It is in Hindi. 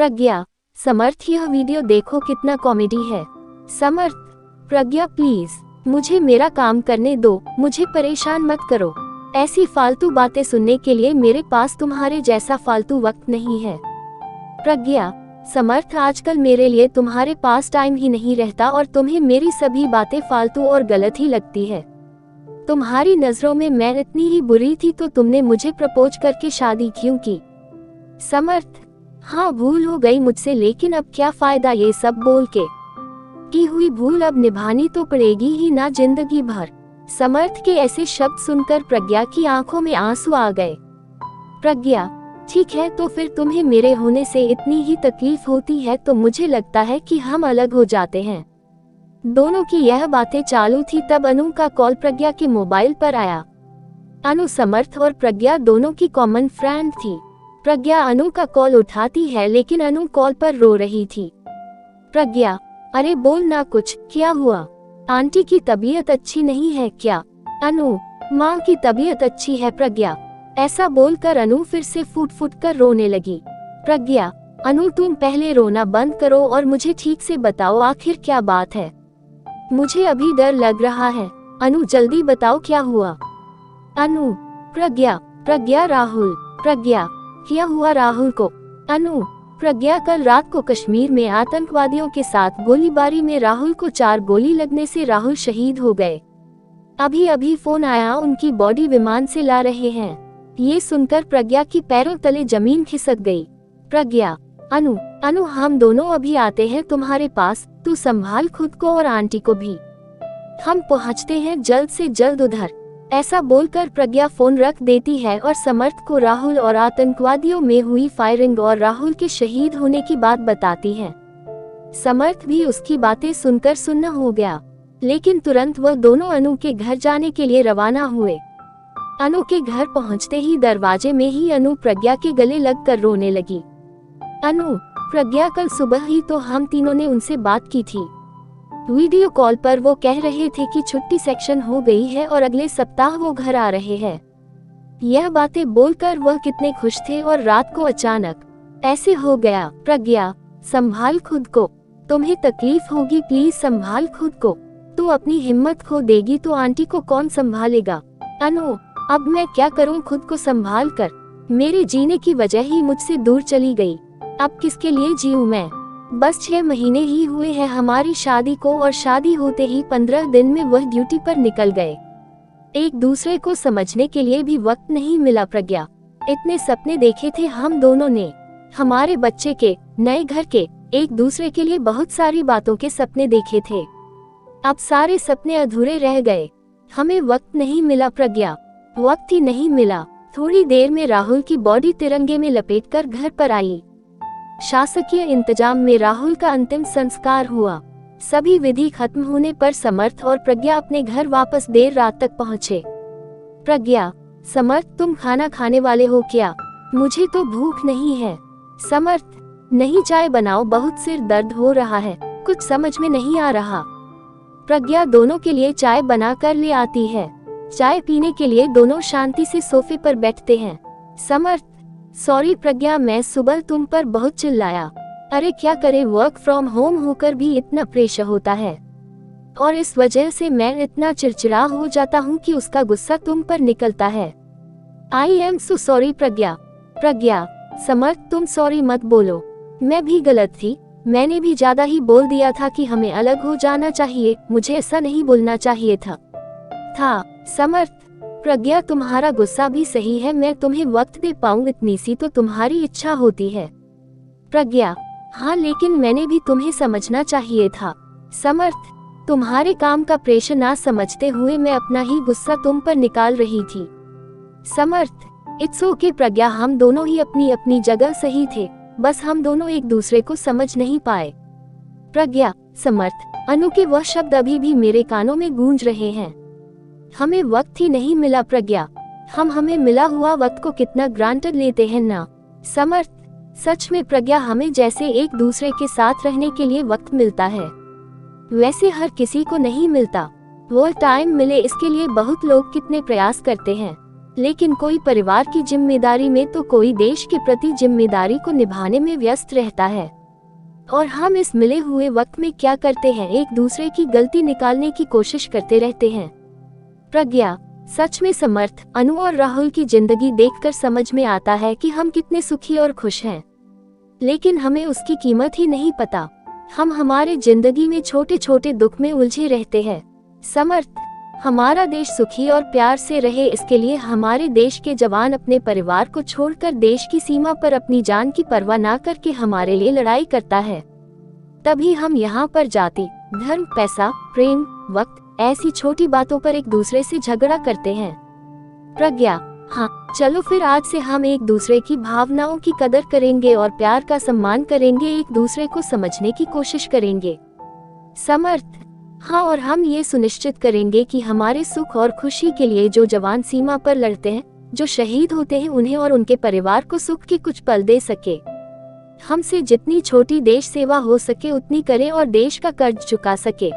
प्रज्ञा, समर्थ यह वीडियो देखो कितना कॉमेडी है। समर्थ, प्रज्ञा प्लीज मुझे मेरा काम करने दो, मुझे परेशान मत करो। ऐसी फालतू बातें सुनने के लिए मेरे पास तुम्हारे जैसा फालतू वक्त नहीं है। प्रज्ञा, समर्थ आजकल मेरे लिए तुम्हारे पास टाइम ही नहीं रहता और तुम्हें मेरी सभी बातें फालतू और गलत ही लगती है। तुम्हारी नजरों में मैं इतनी ही बुरी थी तो तुमने मुझे प्रपोज करके शादी क्यों की? समर्थ, हाँ भूल हो गई मुझसे, लेकिन अब क्या फायदा ये सब बोल के। की हुई भूल अब निभानी तो पड़ेगी ही ना जिंदगी भर। समर्थ के ऐसे शब्द सुनकर प्रज्ञा की आंखों में आंसू आ गए। प्रज्ञा, ठीक है तो फिर तुम्हें मेरे होने से इतनी ही तकलीफ होती है तो मुझे लगता है कि हम अलग हो जाते हैं। दोनों की यह बातें चालू थी तब अनु का कॉल प्रज्ञा के मोबाइल पर आया। अनु समर्थ और प्रज्ञा दोनों की कॉमन फ्रेंड थी। प्रज्ञा अनु का कॉल उठाती है लेकिन अनु कॉल पर रो रही थी। प्रज्ञा, अरे बोल ना कुछ, क्या हुआ? आंटी की तबीयत अच्छी नहीं है क्या? अनु, माँ की तबीयत अच्छी है प्रज्ञा। ऐसा बोलकर अनु फिर से फूट फूट कर रोने लगी। प्रज्ञा, अनु तुम पहले रोना बंद करो और मुझे ठीक से बताओ आखिर क्या बात है। मुझे अभी डर लग रहा है। अनु जल्दी बताओ क्या हुआ। अनु, प्रज्ञा, प्रज्ञा राहुल, प्रज्ञा, क्या हुआ राहुल को? अनु, प्रज्ञा कल रात को कश्मीर में आतंकवादियों के साथ गोलीबारी में राहुल को 4 गोली लगने से राहुल शहीद हो गए। अभी अभी फोन आया, उनकी बॉडी विमान से ला रहे हैं। ये सुनकर प्रज्ञा की पैरों तले जमीन खिसक गई। प्रज्ञा, अनु, अनु हम दोनों अभी आते हैं तुम्हारे पास, तू संभाल खुद को और आंटी को भी। हम पहुंचते हैं जल्द से जल्द उधर। ऐसा बोलकर प्रज्ञा फोन रख देती है और समर्थ को राहुल और आतंकवादियों में हुई फायरिंग और राहुल के शहीद होने की बात बताती है। समर्थ भी उसकी बातें सुनकर सुन्न हो गया, लेकिन तुरंत वह दोनों अनु के घर जाने के लिए रवाना हुए। अनु के घर पहुंचते ही दरवाजे में ही अनु प्रज्ञा के गले लगकर रोने लगी। अनु, प्रज्ञा कल सुबह ही तो हम तीनों ने उनसे बात की थी। वीडियो कॉल पर वो कह रहे थे कि छुट्टी सेक्शन हो गई है और अगले सप्ताह वो घर आ रहे हैं। यह बातें बोलकर वह कितने खुश थे और रात को अचानक ऐसे हो गया। प्रज्ञा, संभाल खुद को, तुम्हें तकलीफ होगी, प्लीज संभाल खुद को। तू अपनी हिम्मत खो देगी तो आंटी को कौन संभालेगा? अनु, अब मैं क्या करूं खुद को संभाल कर? मेरे जीने की वजह ही मुझसे दूर चली गई। अब किसके लिए जीऊं मैं? बस 6 महीने ही हुए हैं हमारी शादी को और शादी होते ही 15 दिन में वह ड्यूटी पर निकल गए। एक दूसरे को समझने के लिए भी वक्त नहीं मिला। प्रज्ञा, इतने सपने देखे थे हम दोनों ने, हमारे बच्चे के, नए घर के, एक दूसरे के लिए बहुत सारी बातों के सपने देखे थे। अब सारे सपने अधूरे रह गए। हमें वक्त नहीं मिला प्रज्ञा, वक्त ही नहीं मिला। थोड़ी देर में राहुल की बॉडी तिरंगे में लपेटकर घर पर आई। शासकीय इंतजाम में राहुल का अंतिम संस्कार हुआ। सभी विधि खत्म होने पर समर्थ और प्रज्ञा अपने घर वापस देर रात तक पहुंचे। प्रज्ञा, समर्थ तुम खाना खाने वाले हो क्या? मुझे तो भूख नहीं है। समर्थ, नहीं चाय बनाओ, बहुत सिर दर्द हो रहा है, कुछ समझ में नहीं आ रहा। प्रज्ञा दोनों के लिए चाय बना कर ले आती है। चाय पीने के लिए दोनों शांति से सोफे पर बैठते हैं। समर्थ, सॉरी प्रज्ञा, मैं सुबह तुम पर बहुत चिल्लाया। अरे क्या करे, वर्क फ्रॉम होम होकर भी इतना प्रेशर होता है और इस वजह से मैं इतना चिड़चिड़ा हो जाता हूँ कि उसका गुस्सा तुम पर निकलता है। आई एम सो सॉरी प्रज्ञा। प्रज्ञा, समर्थ तुम सॉरी मत बोलो, मैं भी गलत थी, मैंने भी ज्यादा ही बोल दिया था कि हमें अलग हो जाना चाहिए, मुझे ऐसा नहीं बोलना चाहिए था। समर्थ, प्रज्ञा तुम्हारा गुस्सा भी सही है, मैं तुम्हें वक्त दे पाऊँ इतनी सी तो तुम्हारी इच्छा होती है। प्रज्ञा, हाँ लेकिन मैंने भी तुम्हें समझना चाहिए था। समर्थ, तुम्हारे काम का प्रेशर ना समझते हुए मैं अपना ही गुस्सा तुम पर निकाल रही थी। समर्थ, इट्स ओके प्रज्ञा, हम दोनों ही अपनी अपनी जगह सही थे, बस हम दोनों एक दूसरे को समझ नहीं पाए। प्रज्ञा, समर्थ, अनु के वह शब्द अभी भी मेरे कानों में गूंज रहे हैं। हमें वक्त ही नहीं मिला प्रज्ञा, हम हमें मिला हुआ वक्त को कितना ग्रांटेड लेते हैं ना। समर्थ, सच में प्रज्ञा, हमें जैसे एक दूसरे के साथ रहने के लिए वक्त मिलता है वैसे हर किसी को नहीं मिलता। वो टाइम मिले इसके लिए बहुत लोग कितने प्रयास करते हैं। लेकिन कोई परिवार की जिम्मेदारी में तो कोई देश के प्रति जिम्मेदारी को निभाने में व्यस्त रहता है। और हम इस मिले हुए वक्त में क्या करते हैं, एक दूसरे की गलती निकालने की कोशिश करते रहते हैं। प्रज्ञा, सच में समर्थ, अनु और राहुल की जिंदगी देखकर समझ में आता है कि हम कितने सुखी और खुश हैं, लेकिन हमें उसकी कीमत ही नहीं पता। हम हमारे जिंदगी में छोटे छोटे दुख में उलझे रहते हैं। समर्थ, हमारा देश सुखी और प्यार से रहे, इसके लिए हमारे देश के जवान अपने परिवार को छोड़कर देश की सीमा पर अपनी जान की परवाह ना करके हमारे लिए लड़ाई करता है। तभी हम यहाँ पर जाति, धर्म, पैसा, प्रेम, वक्त, ऐसी छोटी बातों पर एक दूसरे से झगड़ा करते हैं। प्रज्ञा, हाँ, चलो फिर आज से हम एक दूसरे की भावनाओं की कदर करेंगे और प्यार का सम्मान करेंगे, एक दूसरे को समझने की कोशिश करेंगे। समर्थ, हाँ, और हम ये सुनिश्चित करेंगे कि हमारे सुख और खुशी के लिए जो जवान सीमा पर लड़ते हैं, जो शहीद होते हैं, उन्हें और उनके परिवार को सुख के कुछ पल दे सके। हमसे जितनी छोटी देश सेवा हो सके उतनी करें और देश का कर्ज चुका सके।